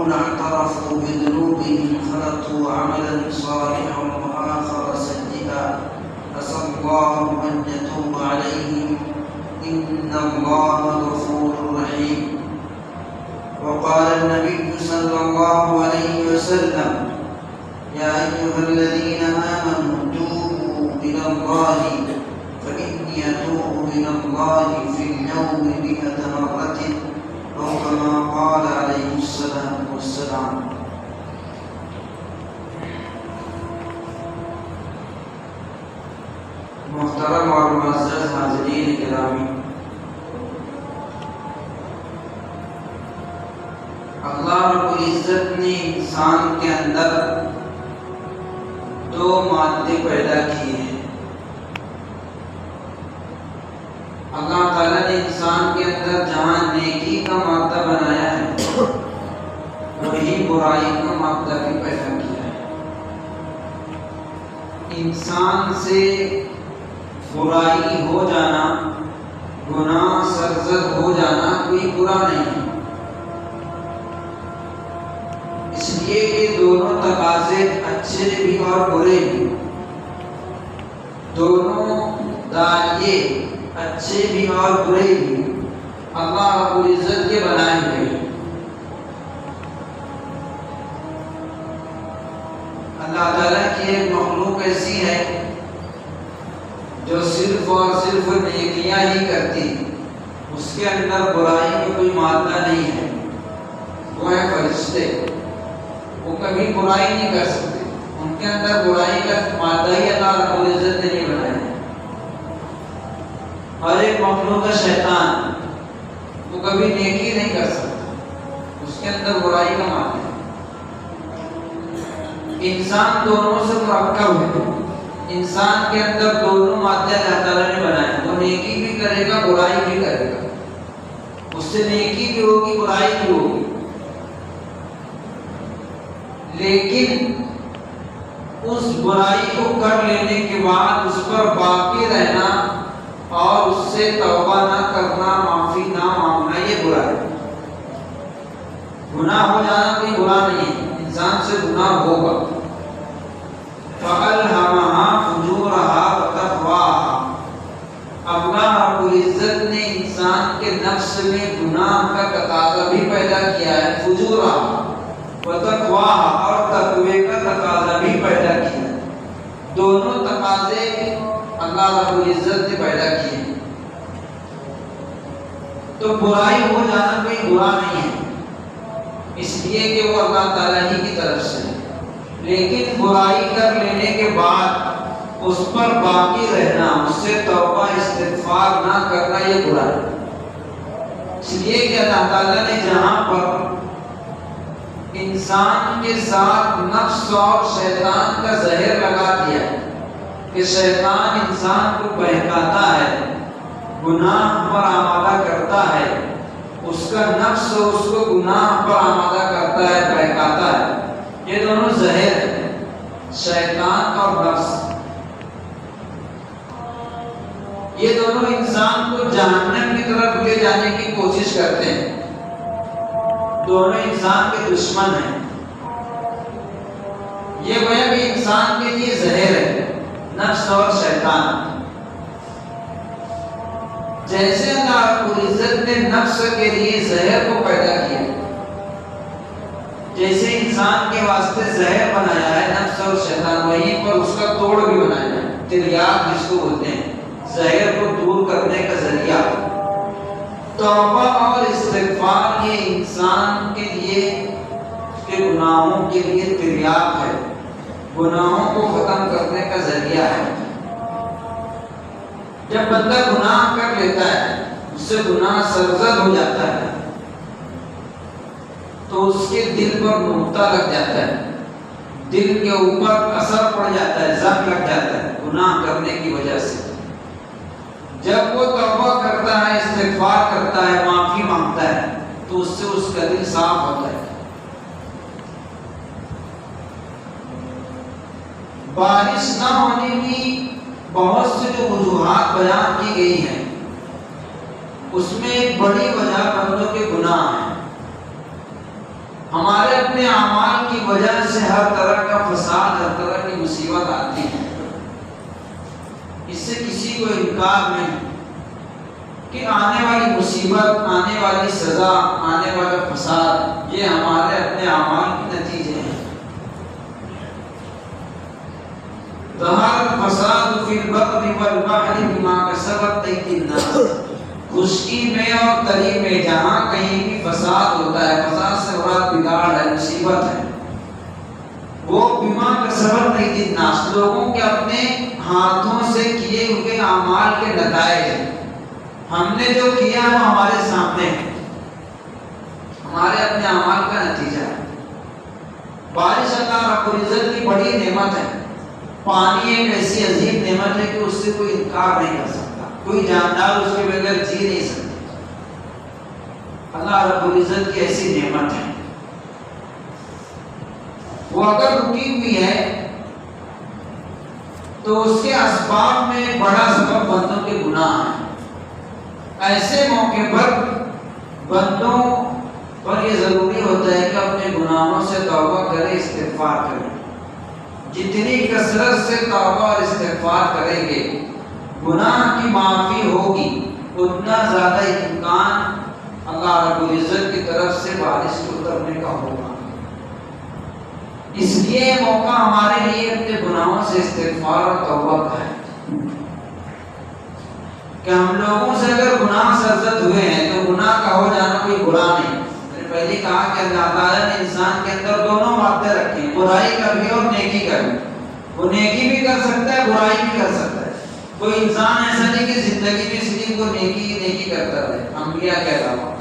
قوم اعترفوا بذنوبهم خلطوا عملا صالحا وآخر سيئا عسى الله أن يتوب عليهم إن الله غفور رحيم. وقال النبي صلى الله عليه وسلم: يا أيها الذين آمنوا توبوا إلى الله فإني أتوب إلى الله في اليوم 100 مرة أو كما قال عليه الصلاة والسلام. محترم اور معزز حاضرین گرامی، اللہ رب العزت نے انسان کے اندر 2 مادے پیدا کیے ہیں۔ اللہ تعالیٰ نے انسان کے اندر جہاں نیکی کا مادہ بنایا ہے، وہی برائی کا مادہ بھی پیدا کیا ہے۔ انسان سے برائی ہو جانا، گناہ سرزد ہو جانا کوئی برا نہیں ہے، اس لیے کہ دونوں تقاضے اچھے بھی اور برے بھی، دونوں دائرے اچھے بھی اور برے بھی اللہ رب العزت کے بنائے ہوئے ہیں۔ اللہ تعالیٰ کی ایک مخلوق ایسی ہے جو صرف اور صرف نیکیاں ہی کرتی، اس کے اندر برائی کا کوئی مادہ نہیں ہے، وہ ہے فرشتے۔ وہ کبھی برائی نہیں کر سکتے، ان کے اندر برائی کا مادہ ہی اللہ رب العزت نے نہیں بنایا۔ اور ایک مخلوق ہے شیطان، وہ کبھی نیکی نہیں کر سکتا، اس کے اندر برائی کا مادہ ہے۔ انسان دونوں سے مرکب ہے، انسان کے اندر دونوں مادے اللہ تعالیٰ نے بنائے، وہ نیکی بھی کرے گا، برائی بھی کرے گا، اس سے نیکی بھی ہوگی، برائی بھی ہوگی۔ لیکن اس برائی کو کر لینے کے بعد اس پر باقی رہنا اور اس سے توبہ نہ کرنا، معافی نہ مانگنا، یہ برا ہے۔ گناہ ہو جانا کوئی برا نہیں ہے، انسان سے گناہ ہوگا۔ فَأَلْهَمَهَا فُجُورَهَا وَتَقْوَاهَا، اللہ رب العزت نے انسان کے نفس میں گناہ کا تقاضا بھی پیدا کیا ہے، فجورها وتقواها، اور تقوی کا تقاضا بھی پیدا کیا ہے۔ دونوں تقاضے اللہ رب العزت نے پیدا کیے۔ تو برائی ہو جانا کوئی برا نہیں ہے، اس لیے کہ وہ اللہ تعالیٰ ہی کی طرف سے ہے، لیکن برائی کر لینے کے بعد اس پر باقی رہنا، اس سے توبہ استغفار نہ کرنا، یہ برا ہے۔ اس لیے کہ اللہ تعالیٰ نے جہاں پر انسان کے ساتھ نفس اور شیطان کا زہر لگا دیا ہے کہ شیطان انسان کو بہکاتا ہے، گناہ پر آمادہ کرتا ہے، اس کا نفس اس کو گناہ پر آمادہ کرتا ہے، بہکاتا ہے۔ یہ دونوں زہر ہیں، شیطان اور نفس، یہ دونوں انسان کو جہنم کی طرف لے جانے کی کوشش کرتے ہیں، دونوں انسان کے دشمن ہیں۔ یہ گویا کہ انسان کے لیے زہر ہے، نفس اور شیطان۔ جیسے اللہ رب العزت نے نفس کے لیے زہر کو پیدا کیا، جیسے انسان کے واسطے زہر بنایا ہے نفس اور شیطان، وہیں پر اس کا توڑ بھی بنایا ہے، تریاق جس کو بولتے ہیں، زہر کو دور کرنے کا ذریعہ۔ توبہ اور استغفار یہ انسان کے لیے، اس کے گناہوں کے لیے تریاق ہے، گناہوں کو ختم کرنے کا ذریعہ ہے۔ جب بندہ گناہ کر لیتا ہے، اس سے گناہ سرزد ہو جاتا ہے، تو اس کے دل پر نقطہ لگ جاتا ہے، دل کے اوپر اثر پڑ جاتا ہے، زخم لگ جاتا ہے گناہ کرنے کی وجہ سے۔ جب وہ توبہ کرتا ہے، استغفار کرتا ہے، معافی مانگتا ہے، تو اس سے اس کا دل صاف ہوتا ہے۔ بارش نہ ہونے کی بہت سے جو وجوہات بیان کی گئی ہیں، اس میں ایک بڑی وجہ بندوں کے گناہ ہیں۔ ہمارے اپنے اعمال کی وجہ سے ہر طرح کا فساد، ہر طرح کی مصیبت آتی ہے، اس سے کسی کو انکار نہیں کہ آنے والی مصیبت، آنے والی سزا، آنے والا فساد یہ ہمارے اپنے اعمال کے نتیجے ہیں۔ ظہر الفساد فی البر والبحر بما کسبت ایدی الناس، خشکی میں اور تری میں جہاں کہیں بھی فساد ہوتا ہے، فساد سے مراد بگاڑ ہے، مصیبت ہے، وہ بما کسبت ایدی الناس، لوگوں کے اپنے ہاتھوں سے کیے ہوئے اعمال کے نتائج ہیں۔ ہم نے جو کیا وہ ہمارے سامنے ہے، ہمارے اپنے اعمال کا نتیجہ ہے۔ بارش اللہ رب العزت کی بڑی نعمت ہے، پانی ایک ایسی عظیم نعمت ہے کہ اس سے کوئی انکار نہیں کر سکتا، کوئی جاندار اس کے بغیر جی نہیں سکتا۔ اللہ رب العزت کی ایسی نعمت ہے، وہ اگر رکی ہوئی ہے تو اس کے اسباب میں بڑا سبب بندوں کے گناہ ہیں۔ ایسے موقع پر بندوں پر یہ ضروری ہوتا ہے کہ اپنے گناہوں سے توبہ کرے، استغفار کرے۔ جتنی کثرت سے توبہ اور استغفار کریں گے، گناہ کی معافی ہوگی، اتنا زیادہ امکان اللہ رب العزت کی طرف سے بارش کے اترنے کا ہوگا۔ اس لیے موقع ہمارے لیے اپنے گناہوں سے استغفار اور توبہ کا ہے کہ ہم لوگوں سے اگر گناہ سرزد ہوئے ہیں تو گناہ کا ہو جانا کوئی برا نہیں۔ میں نے پہلے کہا کہ اللہ تعالیٰ نے انسان کے اندر دونوں مادے رکھے ہیں، برائی کا بھی اور نیکی کا بھی۔ وہ نیکی بھی کر سکتا ہے، برائی بھی کر سکتا ہے۔ کوئی انسان ایسا نہیں کہ زندگی میں صرف وہ نیکی کرتا رہے، انبیاء کہہ رہا ہوں،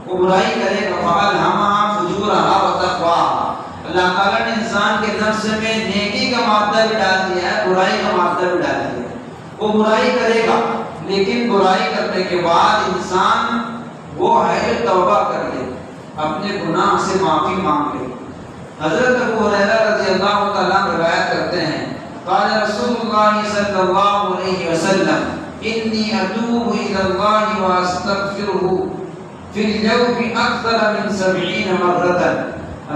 وہ برائی کرے گا۔ فَأَلْهَمَهَا فُجُورَهَا وَتَقْوَاهَا، اللہ تعالیٰ نے انسان کے نفس میں نیکی کا مادہ بھی ڈال دیا ہے، برائی کا مادہ بھی ڈال دیا ہے۔ وہ برائی کرے گا، لیکن برائی کرنے کے بعد انسان وہ ہے جو توبہ کر لے، اپنے گناہ سے معافی مانگ لے۔ حضرت ابو ہریرہ رضی اللہ تعالیٰ روایت کرتے ہیں، قال رسول اللہ صلی اللہ علیہ وسلم انی اتوب الی اللہ واستغفرہ فی اليوم اکثر من 70 مرۃ۔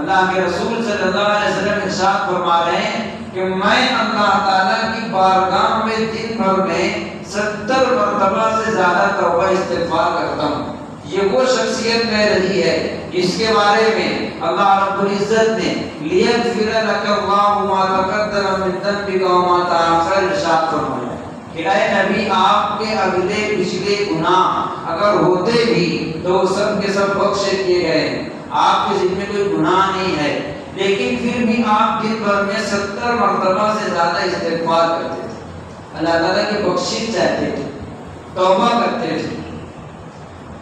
اللہ کے رسول صلی اللہ علیہ وسلم ارشاد فرما رہے ہیں کہ میں اللہ تعالیٰ کی بارگاہ میں دن بھر میں 70 مرتبہ سے زیادہ توبہ استغفار کرتا ہوں۔ یہ وہ شخصیت میں رہی ہے جس کے بارے میں اللہ رب العزت نے لیغفر لک اللہ ما تقدم من ذنبک وما تأخر ارشاد فرمایا کہ اے نبی آپ کے اگلے پچھلے گناہ اگر ہوتے بھی تو سب کے سب بخش دیے گئے، آپ کے ذمہ کوئی گناہ نہیں ہے، لیکن پھر بھی آپ دن بھر میں 70 مرتبہ سے زیادہ استغفار کرتے تھے، اللہ تعالیٰ کی بخشش چاہتے تھے، توبہ کرتے تھے۔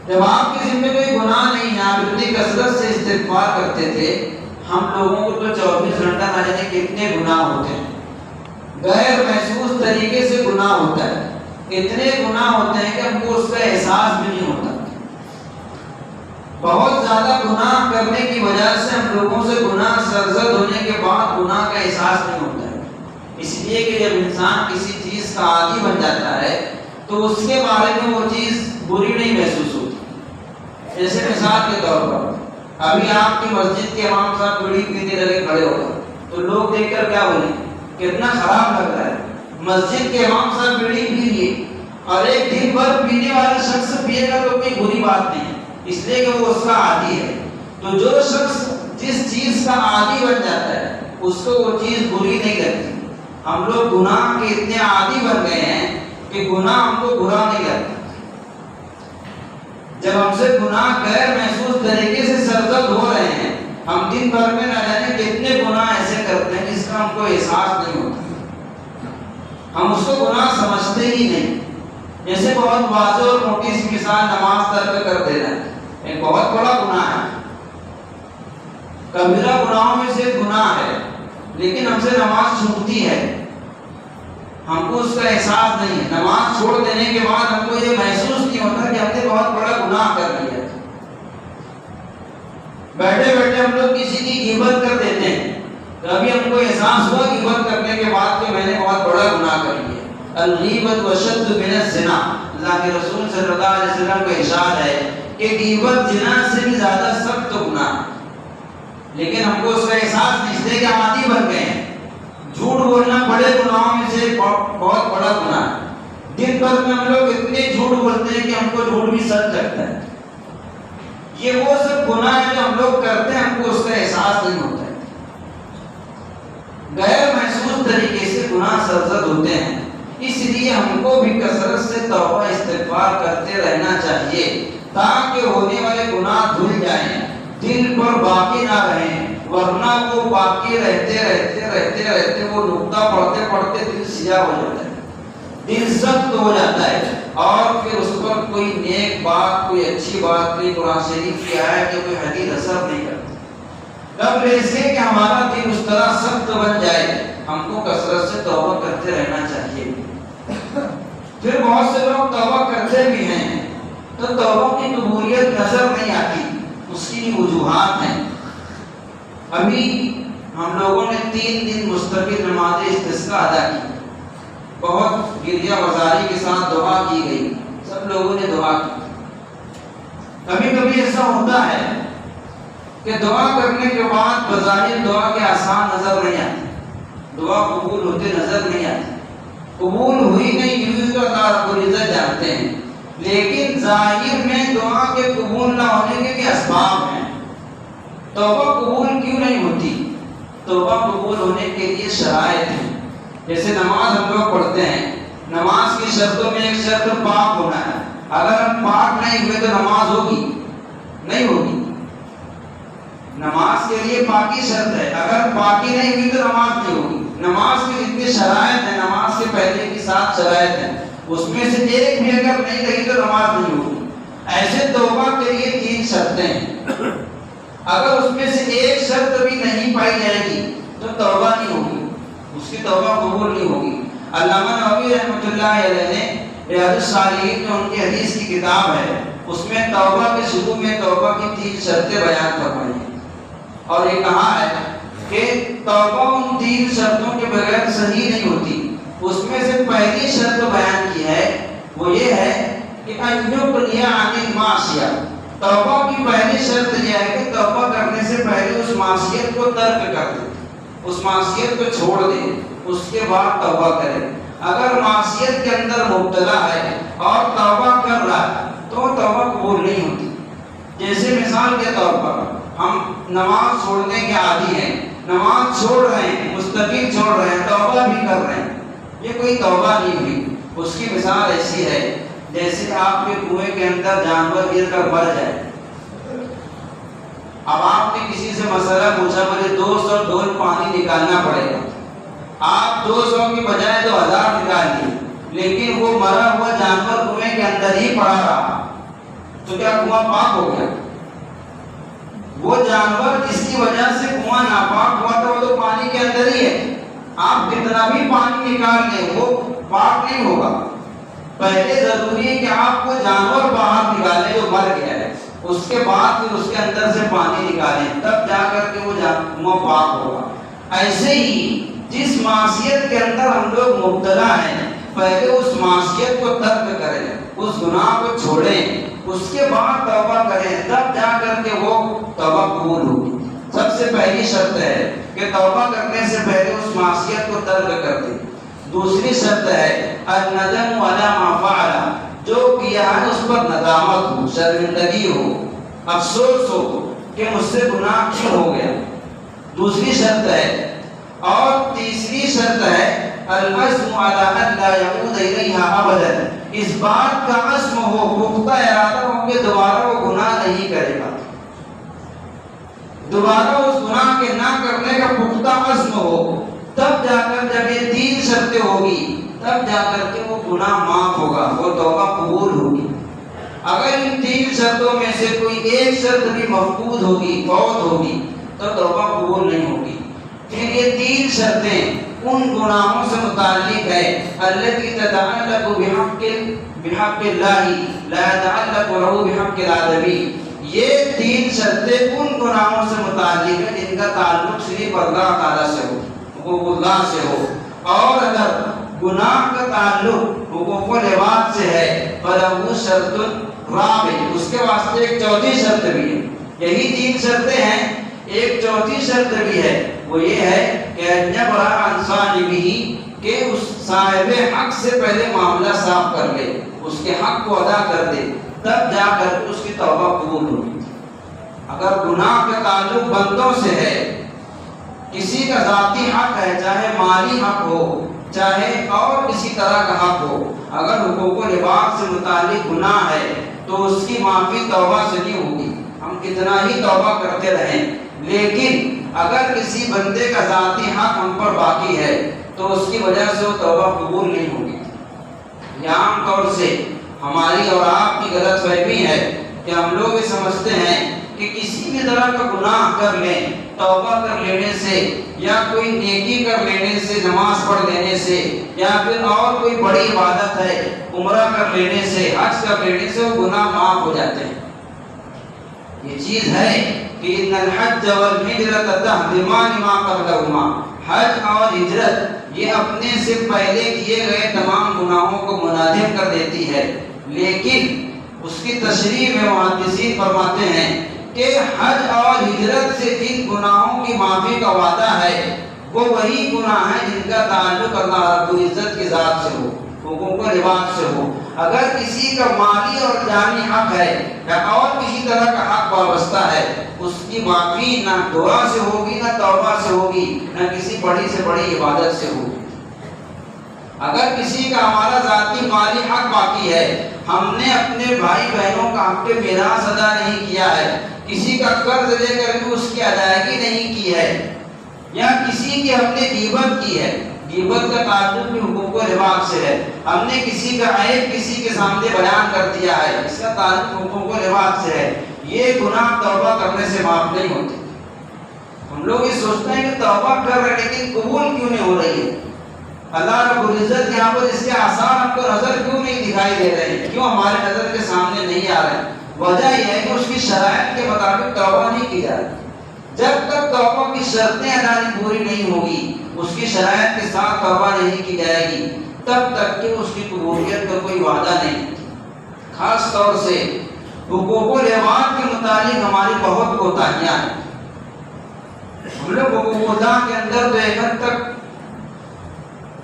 جب آپ کے ذمہ کوئی گناہ نہیں ہے، آپ اتنی کثرت سے استغفار کرتے تھے، ہم لوگوں کو تو 24 گھنٹہ نہ جانے کتنے گناہ ہوتے ہیں، غیر محسوس طریقے سے گناہ ہوتا ہے، اتنے گناہ ہوتے ہیں کہ ہم کو اس کا احساس بھی نہیں ہوتا۔ بہت زیادہ گناہ کرنے کی وجہ سے ہم لوگوں سے گناہ سرزد ہونے کے بعد گناہ کا احساس نہیں ہوتا ہے، اس لیے کہ جب انسان کسی چیز کا عادی بن جاتا ہے تو اس کے بارے میں وہ چیز بری نہیں محسوس ہوتی۔ جیسے مثال کے طور پر ابھی آپ کی مسجد کے امام صاحب بیڑی پینے لگے کھڑے ہو گئے تو لوگ دیکھ کر کیا بولیں، کتنا خراب لگ رہا ہے، مسجد کے امام صاحب بیڑی پی لیے، اور ایک دن بھر پینے والا شخص پیے گا تو کوئی بری بات نہیں ہے، اس لیے کہ وہ اس کا عادی ہے۔ تو جو شخص جس چیز کا عادی بن جاتا ہے اس کو وہ چیز بری نہیں لگتی۔ ہم لوگ گناہ کے اتنے عادی بن گئے ہیں کہ گناہ ہم کو برا نہیں لگتا۔ جب ہم سے گناہ غیر محسوس طریقے سے سرزد ہو رہے ہیں، ہم دن بھر میں نہ جانے کتنے گناہ ایسے کرتے ہیں جس کا ہم کو احساس نہیں ہوتا، ہم اس کو گناہ سمجھتے ہی نہیں۔ جیسے بہت واضح اور موٹی سی مثال نماز ترک کر دینا ایک بہت بڑا گناہ ہے، کبیرہ گناہوں میں سے گناہ ہے، لیکن ہم سے نماز چھوٹتی ہے، ہم کو اس کا احساس نہیں ہے۔ نماز چھوڑ دینے کے بعد ہم کو یہ محسوس نہیں ہوتا کہ ہم نے بہت بڑا گناہ کر لیا۔ بیٹھے بیٹھے ہم لوگ کسی کی غیبت کر دیتے ہیں تو ابھی ہم کو احساس ہوا غیبت کرنے کے بعد کہ میں نے بہت بڑا گناہ کر لیا۔ الغیبت اشد من الزنا، اللہ کے رسول صلی اللہ علیہ وسلم کا ارشاد ہے کہ غیبت زنا سے بھی زیادہ سخت گناہ ہے۔ لیکن ہم کو اس کا احساس نہیں، اس لیے کہ ہم عادی بن گئے ہیں۔ جھوٹ بولنا بڑے گناہوں میں سے بہت بڑا گناہ ہے۔ دن بھر میں ہم لوگ اتنے جھوٹ بولتے ہیں کہ ہم کو جھوٹ بھی سچ لگتا ہے۔ یہ وہ سب گناہ ہے جو ہم لوگ کرتے ہیں، ہم کو اس کا احساس نہیں ہوتا ہے، غیر محسوس طریقے سے گناہ سرزد ہوتے ہیں۔ اس لیے ہم کو بھی کثرت سے توبہ استغفار کرتے رہنا چاہیے تاکہ ہونے والے گناہ دھل جائیں، دل پر باقی نہ رہیں، ورنہ وہ باقی رہتے وہ نقطہ پڑھتے پڑھتے دل سیاہ ہو جاتا ہے، دل سخت ہو جاتا ہے، اور پھر اس پر کوئی نیک بات، کوئی اچھی بات، کوئی قرآن شریف کی آیت یا کوئی حدیث اثر نہیں کرتی۔ تب ایسے کہ ہمارا دل اس طرح سخت بن جائے، ہم کو کثرت سے توبہ کرتے رہنا چاہیے۔ پھر بہت سے لوگ توبہ کرتے بھی ہیں تو توبہ کی قبولیت نظر نہیں آتی، اس کی وجوہات ہیں۔ ابھی ہم لوگوں نے 3 دن مستقل نماز استسقاء ادا کی، بہت گریہ وزاری کے ساتھ دعا کی گئی، سب لوگوں نے دعا کی۔ کبھی کبھی ایسا ہوتا ہے کہ دعا کرنے کے بعد بظاہر دعا کے آسان نظر نہیں آتی، دعا قبول ہوتے نظر نہیں آتی، قبول ہوئی نہیں ہوئی تو اللہ رب العزت جانتے ہیں، لیکن ظاہر میں دعا کے قبول نہ ہونے کے بھی اسباب ہیں۔ توبہ قبول کیوں نہیں ہوتی؟ توبہ قبول ہونے کے لیے شرائط ہیں۔ جیسے نماز ہم لوگ پڑھتے ہیں، نماز کی شرطوں میں ایک شرط پاک ہونا ہے۔ اگر ہم پاک نہیں ہوئے تو نماز ہوگی نہیں ہوگی؟ نماز کے لیے پاکی شرط ہے، اگر پاکی نہیں ہوئی تو نماز نہیں ہوگی۔ نماز کے جتنے شرائط ہیں، نماز سے پہلے کی 7 شرائط ہیں، اس میں سے ایک بھی اگر نہیں رہی تو نماز نہیں ہوگی۔ ایسے توبہ کے لیے 3 شرطیں ہیں، اگر اس میں سے ایک شرط بھی نہیں پائی جائے گی تو توبہ نہیں ہوگی، اس کی توبہ قبول نہیں ہوگی۔ علامہ نووی رحمۃ اللہ علیہ نے ریاض الصالحین جو ان کی حدیث کی کتاب ہے، اس میں توبہ کے شروع میں توبہ کی 3 شرطیں بیان فرمائی ہیں، اور یہ کہا ہے کہ توبہ ان 3 شرطوں کے بغیر صحیح نہیں ہوتی۔ اس میں سے پہلی شرط بیان کی ہے، وہ یہ ہے کہ ان یقلع عن المعصیہ۔ توبہ کی پہلی شرط یہ ہے کہ توبہ کرنے سے پہلے اس معصیت کو ترک کر دیں، اس معصیت کو چھوڑ دیں، اس کے بعد توبہ کریں۔ اگر معصیت کے اندر مبتلا ہے اور توبہ کر رہا ہے تو توبہ قبول نہیں ہوتی۔ جیسے مثال کے طور پر ہم نماز چھوڑنے کے عادی ہیں، نماز چھوڑ رہے ہیں، مستقل چھوڑ رہے ہیں، توبہ بھی کر رہے ہیں، یہ کوئی توبہ نہیں ہوئی۔ اس کی مثال ایسی ہے جیسے آپ کے کنویں کے اندر جانور گر کر مر جائے۔ اب آپ نے کسی سے مسئلہ پوچھا، مجھے 200 ڈول پانی نکالنا پڑے گا، آپ 200 کی بجائے 2000 نکال دیے، لیکن وہ مرا ہوا جانور کنویں کے اندر ہی پڑا رہا، تو کیا کنواں پاک ہو گیا؟ وہ جانور جس کی وجہ سے کنواں ناپاک ہوا تھا وہ تو پانی کے اندر ہی ہے، آپ کتنا بھی پانی نکال لیں وہ پاک نہیں ہوگا۔ پہلے ضروری ہے کہ آپ کو جانور باہر نکالیں جو مر گیا ہے، اس کے بعد پھر اس کے اندر سے پانی نکالیں، تب جا کر کے وہ کنواں پاک ہوگا۔ ایسے ہی جس معصیت کے اندر ہم لوگ مبتلا ہیں، پہلے اس معصیت کو ترک کریں، اس گناہ کو چھوڑیں، اس کے بعد توبہ کریں، تب جا کر کے وہ توبہ قبول ہوگی۔ سب سے پہلی شرط ہے کہ توبہ کرنے سے پہلے اس معصیت کو ترک کر دیں۔ دوسری شرط ہے الندم علی ما فعل، جو کیا ہے اس پر ندامت ہو، شرمندگی ہو، افسوس ہو کہ مجھ سے گناہ کیوں ہو گیا۔ دوسری شرط ہے، اور تیسری شرط ہے العزم علی ان لا یعود الیہا ابدا، اس بات کا عزم ہو، پختہ ارادہ ہو کہ دوبارہ وہ گناہ نہیں کرے گا، دوبارہ اس گناہ کے نہ کرنے کا پختہ عزم ہو، تب جا کر جب یہ 3 شرطیں ہوگی تب جا کر کے وہ گناہ معاف ہوگا، وہ توبہ قبول ہوگی۔ اگر ان 3 شرطوں میں سے کوئی ایک شرط بھی مفقود ہوگی، فوت ہوگی، تو توبہ قبول نہیں ہوگی۔ پھر یہ 3 شرطیں ان گناہوں سے متعلق ہے التي تتعلق بحق اللہ لا يتعلق له بحق الآدمی، یہ 3 شرطیں ان گناہوں سے متعلق ہے جن کا تعلق صرف اللہ تعالیٰ سے ہو، حقوق اللہ سے ہو، اور اگر گناہ کا تعلق حقوق العباد سے ہے فلہ شرط رابع، اس کے واسطے ایک 4تھی شرط بھی ہے۔ یہی 3 شرطیں ہیں، ایک چوتھی شرط بھی ہے، وہ یہ ہے کہ یبرأ عن صاحبہ، کہ اس صاحب حق سے پہلے معاملہ صاف کر لے، اس کے حق کو ادا کر دے، تب جا کر اس کی توبہ قبول ہوگی۔ اگر گناہ کا تعلق بندوں سے ہے، کسی کا ذاتی حق ہے، چاہے مالی حق ہو چاہے اور کسی طرح کا حق ہو، اگر حقوق و لباس سے متعلق گناہ ہے تو اس کی معافی توبہ سے نہیں ہوگی، ہم کتنا ہی توبہ کرتے رہیں، لیکن اگر کسی بندے کا ذاتی حق ہم پر باقی ہے تو اس کی وجہ سے وہ توبہ قبول نہیں ہوگی۔ یہ عام طور سے ہماری اور آپ کی غلط فہمی ہے کہ ہم لوگ یہ سمجھتے ہیں کہ کسی بھی طرح کا گناہ کر لیں، توبہ کر لینے سے یا کوئی نیکی کر لینے سے، نماز پڑھ لینے سے، یا پھر اور کوئی بڑی عبادت ہے، عمرہ کر لینے سے، حج کر لینے سے وہ گناہ معاف ہو جاتے ہیں۔ یہ چیز ہے کہ ان الحج والہجرۃ تہدمان ما قبلہما، حج اور ہجرت یہ اپنے سے پہلے کیے گئے تمام گناہوں کو منہدم کر دیتی ہے، لیکن اس کی تشریح میں محدثین فرماتے ہیں کہ حج اور ہجرت سے جن گناہوں کی معافی کا وعدہ ہے وہ وہی گناہ ہیں جن کا تعلق اللہ رب العزت کی ذات سے ہو، حقوق و لباس سے ہو۔ اگر کسی کا مالی اور جانی حق ہے یا اور کسی طرح کا حق وابستہ ہے، اس کی معافی نہ دعا سے ہوگی، نہ توبہ سے ہوگی، نہ کسی بڑی سے بڑی عبادت سے ہوگی۔ اگر کسی کا ہمارا ذاتی مالی حق باقی ہے، ہم نے اپنے بھائی بہنوں کا حق میراث ادا نہیں کیا ہے، کسی کا قرض لے کر بھی اس کی ادائیگی نہیں کی ہے، یا کسی کی ہم نے غیبت کی ہے، غیبت کا تعلق بھی حقوق و لباس سے ہے، ہم نے کسی کا عیب کسی کے سامنے بیان کر دیا ہے، اس کا تعلق حقوق و لباس سے ہے، یہ گناہ توبہ کرنے سے معاف نہیں ہوتے۔ ہم لوگ یہ سوچتے ہیں کہ توبہ کر رہے لیکن قبول کیوں نہیں ہو رہی ہے؟ اللہ رب العزت یہاں پر اس کے آثار ہم کو نظر کیوں نہیں دکھائی دے رہے ہیں، کیوں ہمارے نظر کے سامنے نہیں آ رہے ہیں؟ وجہ یہ ہے کہ اس کی شرائط کے مطابق توبہ نہیں کی جا رہی۔ جب تک توبہ کی شرطیں ادا پوری نہیں ہوگی، اس کی شرائط کے ساتھ توبہ نہیں کی جائے گی، تب تک کہ اس کی قبولیت کا کوئی وعدہ نہیں۔ خاص طور سے حقوق و لباس کے متعلق ہماری بہت کوتاہیاں ہیں۔ ہم لوگ حقوق اللہ کے اندر تو ایک حد تک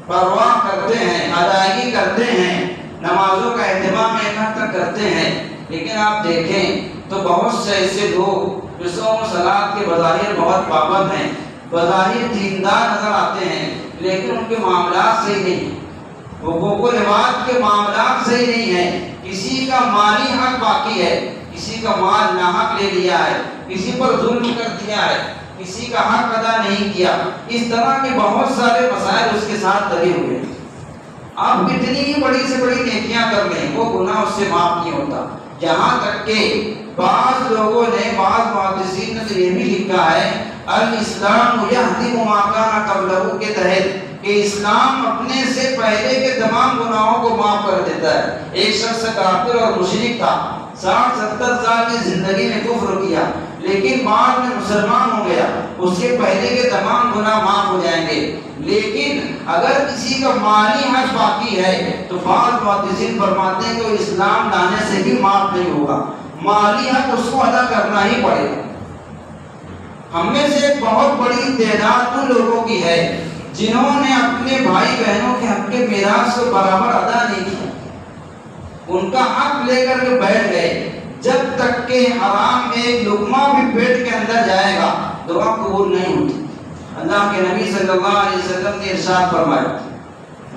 پرواہ کرتے ہیں، ادائیگی کرتے ہیں، نمازوں کا اہتمام ایک حد تک کرتے ہیں، لیکن آپ دیکھیں تو بہت سے ایسے لوگ جو صوم و صلات کے بظاہر بہت پابند ہیں، بظاہر دیندار نظر آتے ہیں، لیکن ان کے معاملات صحیح نہیں ہیں، حقوق و لباس کے معاملات صحیح نہیں ہیں، کسی کا مالی حق باقی ہے، کسی کا مال ناحق لے لیا ہے، کسی پر ظلم کر دیا ہے، کسی کا حق ادا نہیں کیا، اس طرح کے بہت سارے مسائل اس کے ساتھ لگے ہوئے ہیں۔ آپ کتنی ہی بڑی سے بڑی نیکیاں کر لیں، وہ گناہ اس سے معاف نہیں ہوتا۔ یہاں تک کہ بعض لوگوں نے، بعض محدثین نے تو یہ بھی لکھا ہے الاسلام یہدم ما کان قبلہ کے تحت، کہ اسلام اپنے سے پہلے کے تمام گناہوں کو معاف کر دیتا ہے۔ ایک شخص کافر اور مشرک تھا، 60-70 سال کی زندگی میں کفر کیا، لیکن بعد میں مسلمان ہو گیا، اس کے پہلے کے تمام گناہ معاف ہو جائیں گے۔ لیکن اگر کسی کا مالی حق باقی ہے تو بعض محدثین فرماتے ہیں کہ وہ اسلام لانے سے بھی معاف نہیں ہوگا، مالی حق اس کو ادا کرنا ہی پڑے گا۔ ہم میں سے ایک بہت بڑی تعداد ان لوگوں کی ہے جنہوں نے اپنے بھائی بہنوں کے حق کے میراث کو برابر ادا نہیں کیا، ان کا حق لے کر کے بیٹھ گئے، جب تک کہ حرام میں ایک لقمہ بھی پیٹ کے اندر جائے گا دعا قبول نہیں ہوتی۔ اللہ کے نبی صلی اللہ علیہ وسلم نے ارشاد فرمایا،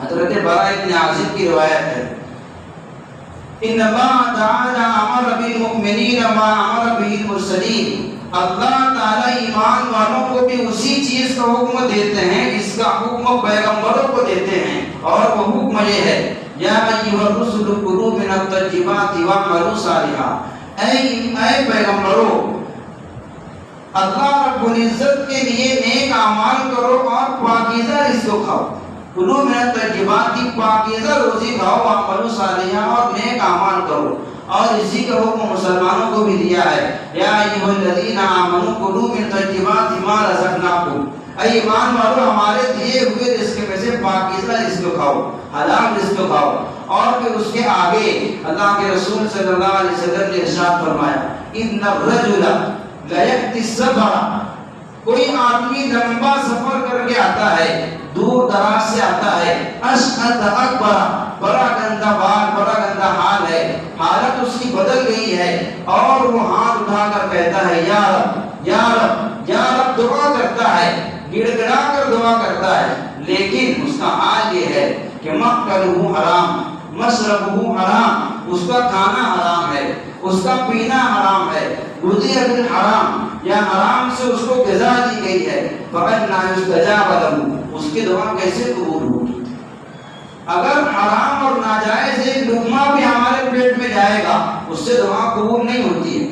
حضرت براء بن عازب کی روایت ہے، ان اللہ تعالی امر بالمؤمنین ما امر به المرسلین، اللہ تعالی ایمان والوں کو بھی اسی چیز کا حکم دیتے ہیں جس کا حکم پیغمبروں کو دیتے ہیں، اور وہ حکم یہ ہے یا ایھا الرسل کلوا من الطیبات واعملوا صالحا، اے پیغمبروں اللہ رب العزت کے لیے نیک اعمال کرو اور پاکیزہ رزق کھاؤ، کلوا من الطیبات، پاکیزہ روزی کھاؤ، واعملوا صالحا، اور نیک اعمال کرو۔ اور اسی کا حکم مسلمانوں کو بھی دیا ہے، یا ایھا الذین آمنوا کلوا من طیبات ما رزقناکم، اے ایمان والو ہمارے دیے ہوئے رزق میں سے پاکیزہ رزق کھاؤ، حلال رزق کھاؤ۔ اور پھر اس کے آگے اللہ کے رسول صلی اللہ علیہ وسلم نے ارشاد فرمایا، ان الرجل لیأتی السفر، کوئی آدمی لمبا سفر کر کے آتا ہے، دور دراز سے آتا ہے، اشعث اکبر، بڑا گندا بال، بڑا گندا حال ہے، حالت اس کی بدل گئی ہے، اور وہ ہاتھ اٹھا کر کہتا ہے یا رب یا رب یا رب، دعا کرتا ہے، گڑ گڑا کر دعا کرتا ہے، لیکن اس کا حال یہ ہے کہ مأکلہ حرام، مشربہ حرام، اس کا کھانا حرام ہے، اس کا پینا حرام ہے، غذی بالحرام، یا حرام سے اس کو غذا دی گئی ہے، فأنیٰ یستجاب لہ، اس کی دعا کیسے قبول ہوگی؟ اگر حرام اور ناجائز ایک لقمہ بھی ہمارے پیٹ میں جائے گا، اس سے دعا قبول نہیں ہوتی ہے۔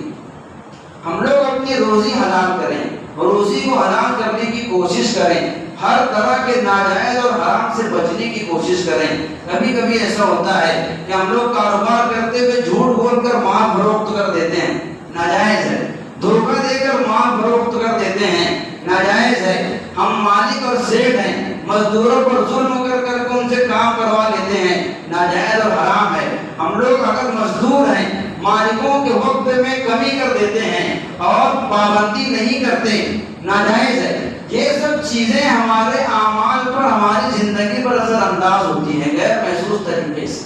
ہم لوگ اپنی روزی حلال کریں، روزی کو حلال کرنے کی کوشش کریں، ہر طرح کے ناجائز اور حرام سے بچنے کی کوشش کریں۔ کبھی کبھی ایسا ہوتا ہے کہ ہم لوگ کاروبار کرتے ہوئے جھوٹ بول کر مال فروخت کر دیتے ہیں، ناجائز ہے۔ دھوکہ دے کر مال فروخت کر دیتے ہیں، ناجائز ہے۔ ہم مالک اور سیٹ ہیں، مزدوروں پر ظلم کر کر کے ان سے کام کروا لیتے ہیں، ناجائز اور حرام ہے۔ ہم لوگ اگر مزدور ہیں، مالکوں کے وقت میں کمی کر دیتے ہیں اور پابندی نہیں کرتے، ناجائز ہے۔ یہ سب چیزیں ہمارے اعمال پر، ہماری زندگی پر اثر انداز ہوتی ہیں غیر محسوس طریقے سے۔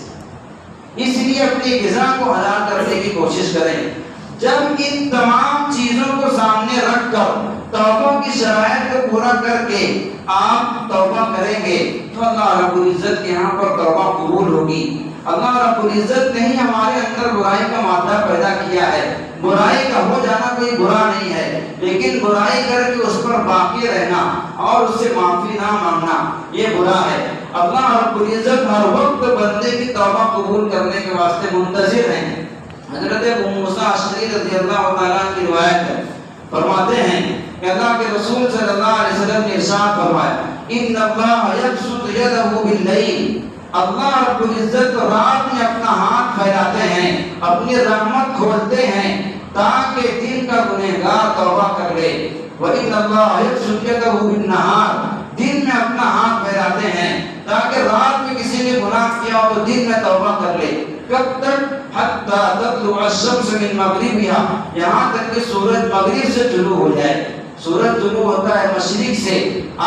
اس لیے اپنی غذا کو حلال کرنے کی کوشش کریں۔ جب ان تمام چیزوں کو سامنے رکھ کر توبہ کی شرائط کو پورا کر کے آپ توبہ کریں گے تو اللہ رب العزت کے یہاں پر توبہ قبول ہوگی۔ اللہ رب العزت نے ہی ہمارے اندر برائی کا مادہ پیدا کیا ہے۔ برائی کا ہو جانا کوئی برا نہیں ہے، لیکن برائی کر کے اس پر باقی رہنا اور اس سے معافی نہ مانگنا یہ برا ہے۔ اللہ رب العزت ہر وقت بندے کی توبہ قبول کرنے کے واسطے منتظر ہیں۔ حضرت ابو موسیٰ اشعری رضی اللہ تعالیٰ کی روایت ہے، فرماتے ہیں کہ اللہ کے رسول صلی اللہ علیہ وسلم نے ارشاد فرمایا ان اللہ یبسط یدہ باللیل، اللہ رب العزت رات میں اپنا ہاتھ پھیلاتے ہیں، اپنی رحمت کھولتے ہیں تاکہ دن کا گنہگار توبہ کر لے۔ وَإِنَّ اللَّهَ يَبْسُطُ يَدَهُ بِالنَّهَارِ، دن میں اپنا ہاتھ پھیلاتے ہیں تاکہ رات میں کسی نے گناہ کیا ہو تو دن میں توبہ کر لے۔ کب تک؟ حَتَّى تَطْلُعَ الشَّمْسُ مِن مَغْرِبِهَا، یہاں تک کہ سورج مغرب سے طلوع ہو جائے۔ سورج طلوع ہوتا ہے مشرق سے،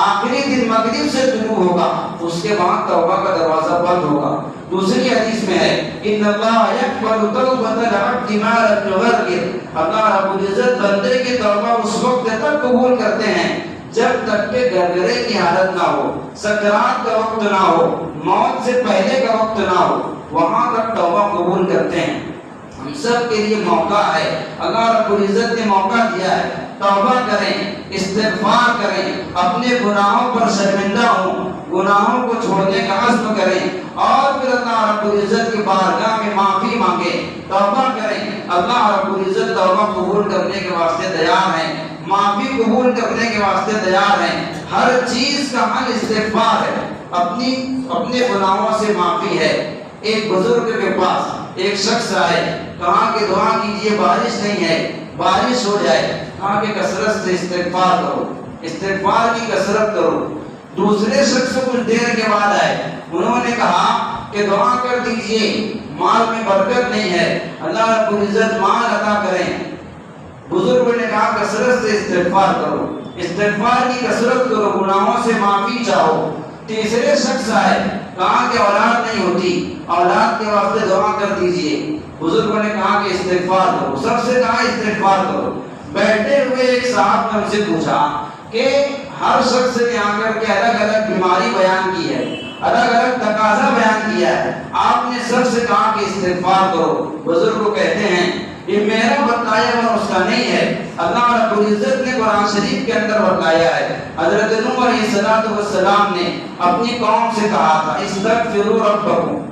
آخری دن مغرب سے طلوع ہوگا، اس کے بعد توبہ کا دروازہ بند ہوگا۔ دوسری حدیث میں ہے ان اللہ یقبل توبۃ العبد ما لم یغرر، اللہ رب العزت بندے کی توبہ اس وقت تک قبول کرتے ہیں جب تک کہ گرگرے کی حالت نہ ہو، سکرات کا وقت نہ ہو، موت سے پہلے کا وقت نہ ہو، وہاں تک توبہ قبول کرتے ہیں۔ ہم سب کے لیے موقع ہے، اللہ رب العزت نے موقع دیا ہے، توبہ کریں، استغفار کریں، اپنے گناہوں پر شرمندہ ہوں، گناہوں کو چھوڑنے کا عزم کریں اور پھر اللہ رب العزت کی بارگاہ میں معافی مانگیں، توبہ کریں۔ اللہ رب العزت توبہ قبول کرنے کے واسطے تیار ہیں، معافی قبول کرنے کے واسطے تیار ہیں۔ ہر چیز کا حل استغفار ہے، اپنے گناہوں سے معافی ہے۔ ایک بزرگ کے پاس ایک شخص آئے، کہا کہ دعا کیجئے بارش نہیں ہے، بارش ہو جائے، کہا کہ کثرت سے استغفار کرو، استغفار کی کثرت کرو۔ دوسرے شخص کچھ دیر کے بعد آئے، انہوں نے کہا کہ دعا کر دیجئے، مال میں برکت نہیں ہے، اللہ رب العزت مال عطا کریں۔ بزرگ نے کہا کثرت سے استغفار کرو، استغفار کی کثرت کرو، گناہوں سے معافی چاہو۔ تیسرے شخص آئے، کہا کہ اولاد نہیں ہوتی، اولاد کے واسطے دعا کر دیجئے۔ بزرگوں نے کہا کہ استغفار کرو، سب سے کہا استغفار کرو۔ بیٹھے ہوئے ایک صاحب نے ان سے پوچھا کہ ہر شخص نے آ کر کے الگ الگ بیماری بیان کی ہے، الگ الگ تقاضا بیان کیا ہے، آپ نے سب سے کہا کہ استغفار کرو۔ بزرگ کہتے ہیں یہ میرا بتایا اور اس کا نہیں ہے، اللہ رب العزت نے قرآن شریف کے اندر بتایا ہے۔ حضرت نوح علیہ السلام نے اپنی قوم سے کہا تھا استغفروا ربکم،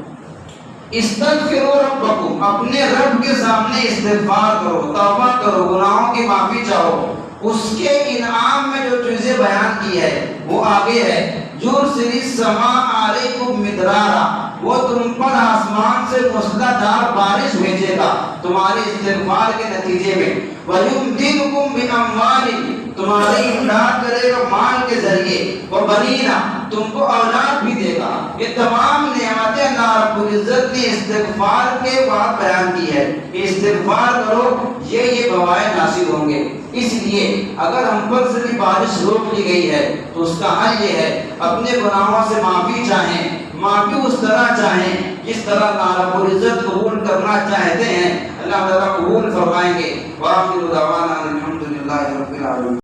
استغفروا ربکم، اپنے رب کے سامنے استغفار کرو، توبہ کرو، گناہوں کی معافی چاہو۔ اس کے انعام میں جو چیزیں بیان کی ہے وہ آگے ہے، یرسل السماء علیکم مدرارا، وہ تم پر آسمان سے موسلادھار بارش بھیجے گا تمہارے استغفار کے نتیجے میں، وَيُمْدِدْكُمْ بِأَمْوَالٍ، تمہاری امداد کرے گا مال کے ذریعے، وَبَنِينَ، تم کو اولاد بھی دے گا۔ یہ تمام نعمتیں اللہ رب العزت نے استغفار کے بعد بیان کی ہے، استغفار کرو یہ فوائد حاصل ہوں گے۔ اس لیے اگر ہم پر سے بھی بارش روک لی گئی ہے تو اس کا حل یہ ہے اپنے گناہوں سے معافی چاہیں، معافی اس طرح چاہیں جس طرح اللہ رب العزت قبول کرنا چاہتے ہیں، اللہ تعالیٰ قبول فرمائیں گے۔ وآخر دعوانا الحمدللہ رب العالمین۔